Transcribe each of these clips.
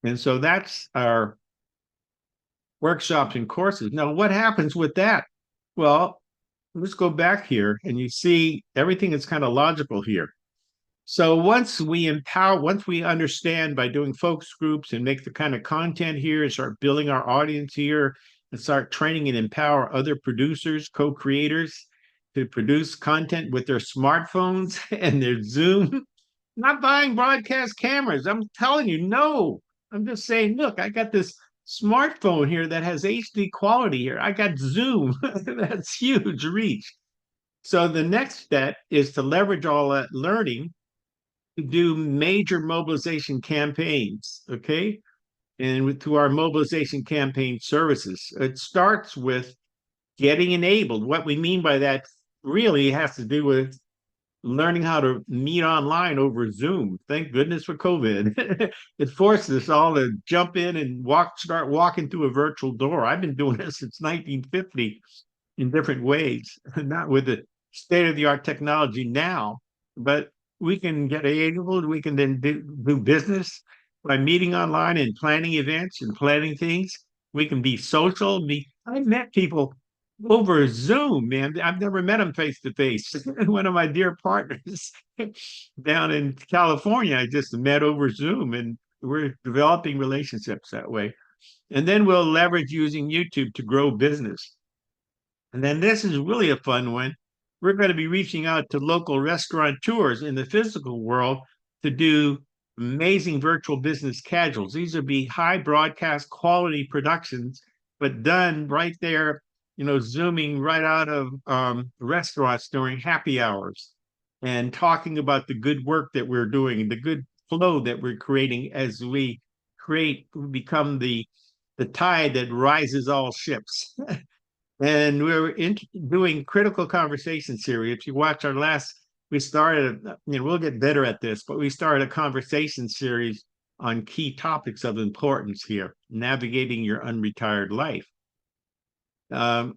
And so that's our workshops and courses. Now, what happens with that? Well, let's go back here and you see everything is kind of logical here. So once we understand by doing focus groups and make the kind of content here and start building our audience here and start training and empower other producers, co-creators to produce content with their smartphones and their Zoom, not buying broadcast cameras. I'm telling you, no. I'm just saying, look, I got this smartphone here that has HD quality here. I got Zoom. That's huge reach. So the next step is to leverage all that learning to do major mobilization campaigns, okay? And to our mobilization campaign services. It starts with getting enabled. What we mean by that really has to do with learning how to meet online over Zoom. Thank goodness for COVID. It forced us all to jump in and start walking through a virtual door. I've been doing this since 1950 in different ways, not with the state-of-the-art technology now, but we can get enabled. We can then do business by meeting online and planning events and planning things. We can be social. I met people over Zoom, man. I've never met them face to face. One of my dear partners down in California, I just met over Zoom, and we're developing relationships that way. And then we'll leverage using YouTube to grow business. And then this is really a fun one. We're going to be reaching out to local restaurateurs in the physical world to do amazing virtual business casuals. These would be high broadcast quality productions, but done right there, zooming right out of restaurants during happy hours and talking about the good work that we're doing, the good flow that we're creating as we become the tide that rises all ships. And we're doing critical conversation series. If you watch our last, we started, we'll get better at this, but we started a conversation series on key topics of importance here, navigating your unretired life. And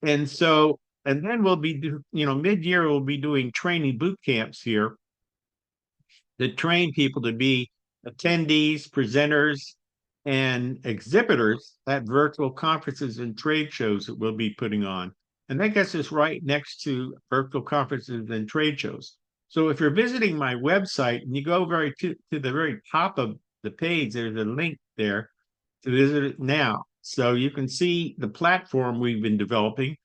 then we'll be, mid-year, we'll be doing training boot camps here to train people to be attendees, presenters, and exhibitors at virtual conferences and trade shows that we'll be putting on. And that gets us right next to virtual conferences and trade shows. So if you're visiting my website and you go to the very top of the page, there's a link there to visit it now. So you can see the platform we've been developing.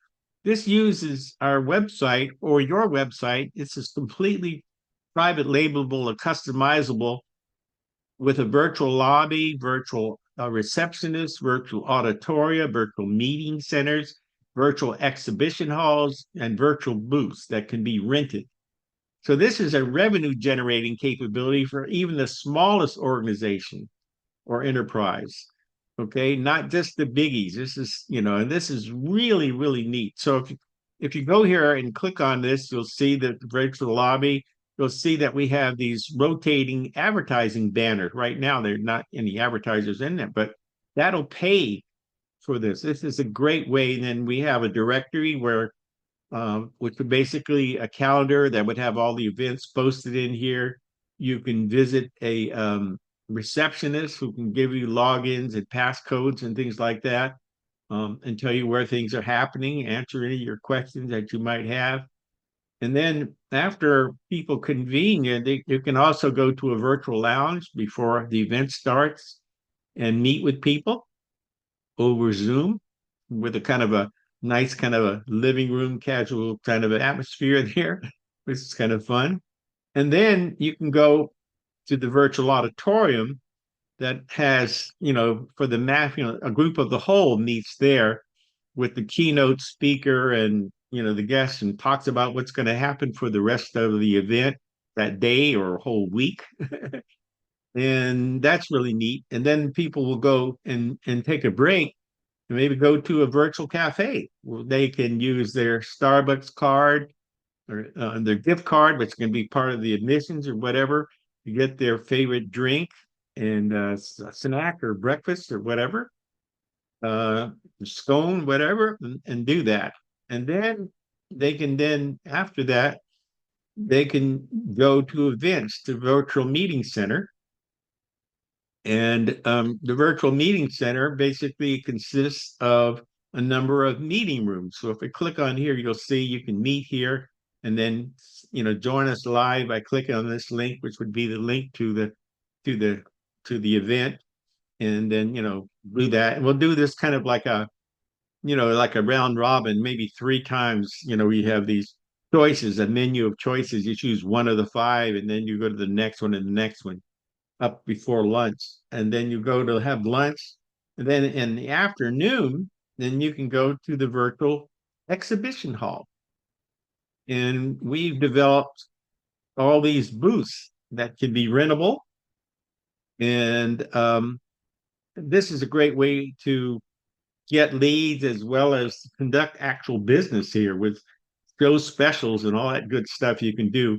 This uses our website or your website. It's a completely private labelable or customizable with a virtual lobby, virtual receptionist, virtual auditoria, virtual meeting centers, virtual exhibition halls, and virtual booths that can be rented. So this is a revenue generating capability for even the smallest organization or enterprise. Okay, not just the biggies. This is, and this is really, really neat. So if you go here and click on this, you'll see the virtual lobby. You'll see that we have these rotating advertising banners. Right now, there are not any advertisers in there, but that'll pay for this. This is a great way. And then we have a directory which is basically a calendar that would have all the events posted in here. You can visit a receptionist who can give you logins and passcodes and things like that, and tell you where things are happening, answer any of your questions that you might have. And then after people convene, you can also go to a virtual lounge before the event starts and meet with people over Zoom with a kind of a nice kind of a living room, casual kind of an atmosphere there, which is kind of fun. And then you can go to the virtual auditorium that has, for the math, a group of the whole meets there with the keynote speaker and the guest and talks about what's going to happen for the rest of the event that day or whole week. And that's really neat. And then people will go and take a break and maybe go to a virtual cafe where they can use their Starbucks card or their gift card, which can be part of the admissions or whatever, to get their favorite drink and a snack or breakfast or whatever, scone, whatever, and do that. And then after that, they can go to events, to virtual meeting center, And the virtual meeting center basically consists of a number of meeting rooms. So if I click on here, you'll see you can meet here and then join us live by clicking on this link, which would be the link to the to the event. And then do that. And we'll do this kind of like a round robin, maybe three times. We have these choices, a menu of choices. You choose one of the five, and then you go to the next one and the next one up before lunch, and then you go to have lunch, and then in the afternoon, then you can go to the virtual exhibition hall. And we've developed all these booths that can be rentable, and this is a great way to get leads as well as conduct actual business here with show specials and all that good stuff you can do.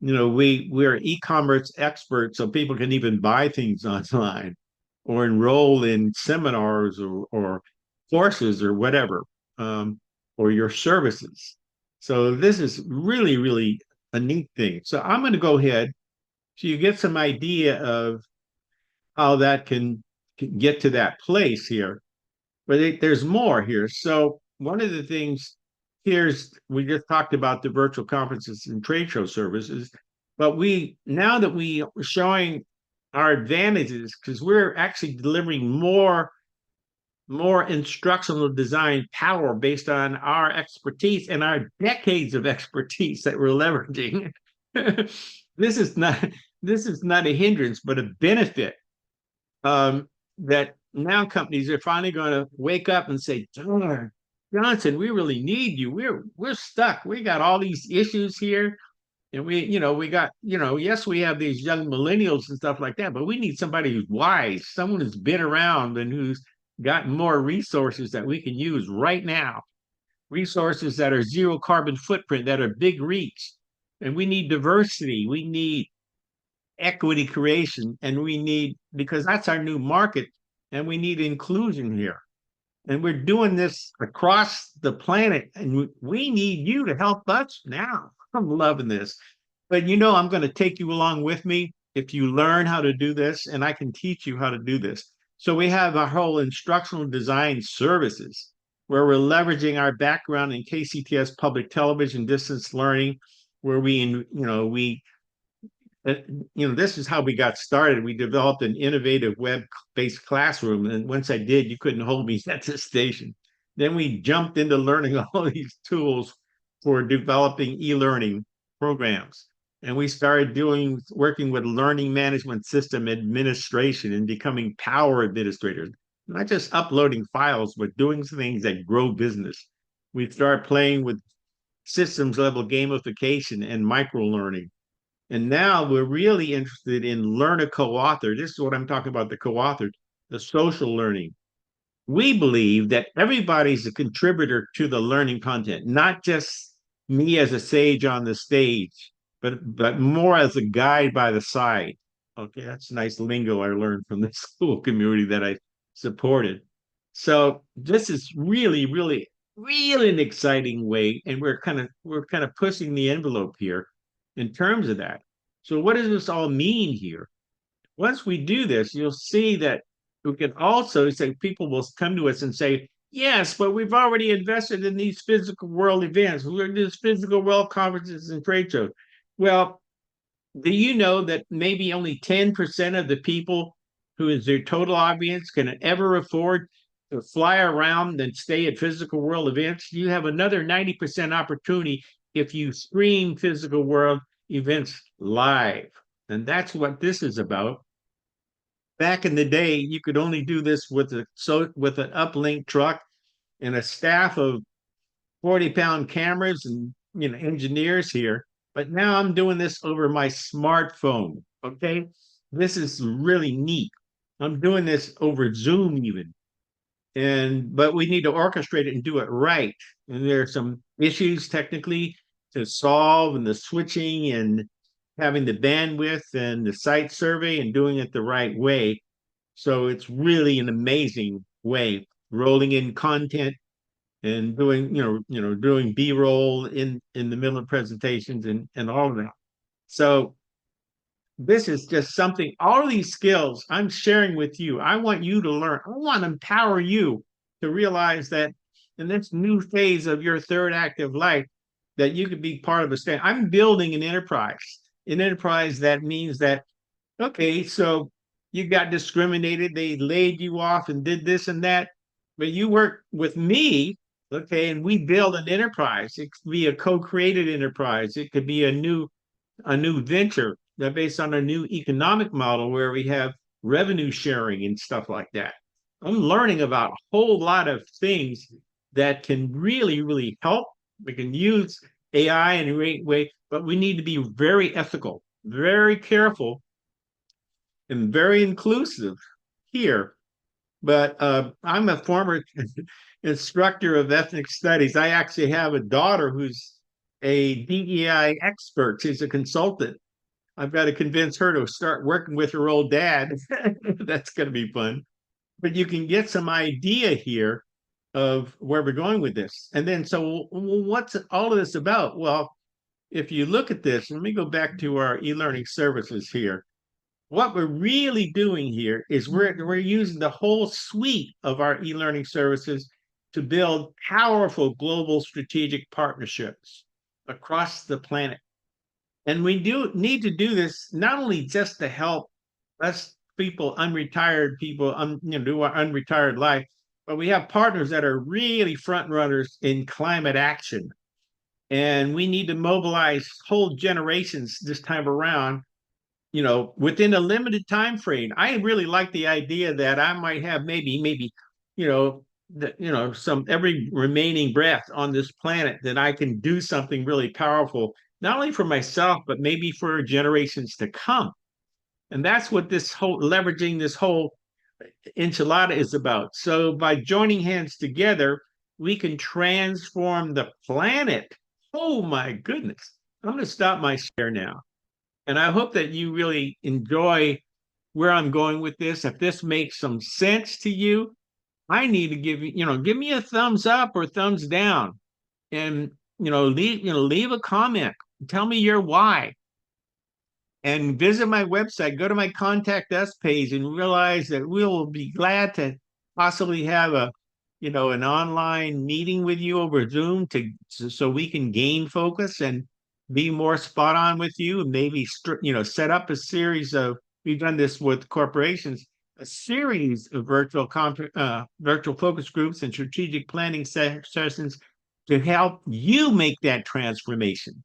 We're e-commerce experts, so people can even buy things online or enroll in seminars or courses or whatever, or your services. So this is really, really a neat thing. So I'm going to go ahead so you get some idea of how that can get to that place here. But there's more here. So one of the things here's we just talked about the virtual conferences and trade show services, but now that we are showing our advantages because we're actually delivering more instructional design power based on our expertise and our decades of expertise that we're leveraging. this is not this is not a hindrance, but a benefit, that now companies are finally going to wake up and say, darn, Johnson, we really need you. We're stuck. We got all these issues here. And we got, yes, we have these young millennials and stuff like that, but we need somebody who's wise, someone who's been around and who's got more resources that we can use right now. Resources that are zero carbon footprint, that are big reach. And we need diversity. We need equity creation, and we need, because that's our new market, and we need inclusion here. And we're doing this across the planet, and we need you to help us now. I'm loving this. But I'm going to take you along with me if you learn how to do this, and I can teach you how to do this. So we have our whole instructional design services where we're leveraging our background in KCTS public television distance learning, where we this is how we got started. We developed an innovative web-based classroom, and once I did, you couldn't hold me at this station. Then we jumped into learning all these tools for developing e-learning programs, and we started working with learning management system administration and becoming power administrators, not just uploading files, but doing things that grow business. We started playing with systems level gamification and micro learning. And now we're really interested in learn a co-author. This is what I'm talking about, the co-author, the social learning. We believe that everybody's a contributor to the learning content, not just me as a sage on the stage, but more as a guide by the side. Okay, that's nice lingo I learned from the school community that I supported. So this is really, really, really an exciting way, and we're kind of pushing the envelope here in terms of that. So what does this all mean here? Once we do this, you'll see that we can also say people will come to us and say, yes, but we've already invested in these physical world events. We're in these physical world conferences and trade shows. Well, do you know that maybe only 10% of the people who is their total audience can ever afford to fly around and stay at physical world events? You have another 90% opportunity if you stream physical world events live. And that's what this is about. Back in the day, you could only do this with an uplink truck and a staff of 40-pound cameras and engineers here. But now I'm doing this over my smartphone. Okay. This is really neat. I'm doing this over Zoom even. But we need to orchestrate it and do it right. And there are some issues technically to solve, and the switching and having the bandwidth and the site survey and doing it the right way. So it's really an amazing way, rolling in content and doing B-roll in the middle of presentations and all of that. So This is just something, all of these skills I'm sharing with you. I want you to learn. I want to empower you to realize that in this new phase of your third active life, that you could be part of a state. I'm building an enterprise that means that, okay, so you got discriminated, they laid you off and did this and that, but you work with me, okay, and we build an enterprise. It could be a co-created enterprise. It could be a new venture that based on a new economic model where we have revenue sharing and stuff like that. I'm learning about a whole lot of things that can really, really help. We can use AI in a great way, but we need to be very ethical, very careful, and very inclusive here. But I'm a former instructor of ethnic studies. I actually have a daughter who's a DEI expert. She's a consultant. I've got to convince her to start working with her old dad. That's going to be fun. But you can get some idea here of where we're going with this. And then, so what's all of this about? Well, if you look at this, let me go back to our e-learning services here. What we're really doing here is we're using the whole suite of our e-learning services to build powerful global strategic partnerships across the planet. And we do need to do this not only just to help us people, unretired people, do our unretired life, but we have partners that are really front runners in climate action. And we need to mobilize whole generations this time around, within a limited time frame. I really like the idea that I might have maybe, some every remaining breath on this planet that I can do something really powerful, not only for myself, but maybe for generations to come. And that's what this whole leveraging this whole enchilada is about. So by joining hands together, we can transform the planet. Oh my goodness. I'm going to stop my share now. And I hope that you really enjoy where I'm going with this. If this makes some sense to you, I need to give me a thumbs up or thumbs down, and leave a comment. Tell me your why, and visit my website. Go to my contact us page and realize that we will be glad to possibly have an online meeting with you over Zoom so we can gain focus and be more spot on with you, and maybe set up a series of, we've done this with corporations, a series of virtual focus groups and strategic planning sessions to help you make that transformation.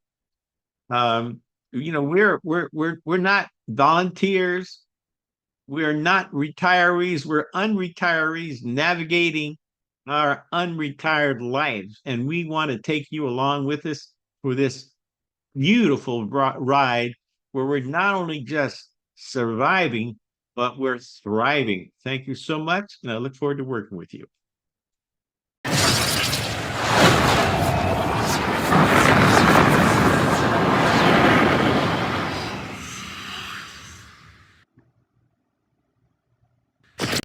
We're not volunteers. We're not retirees. We're unretirees navigating our unretired lives. And we want to take you along with us for this beautiful ride where we're not only just surviving, but we're thriving. Thank you so much. And I look forward to working with you.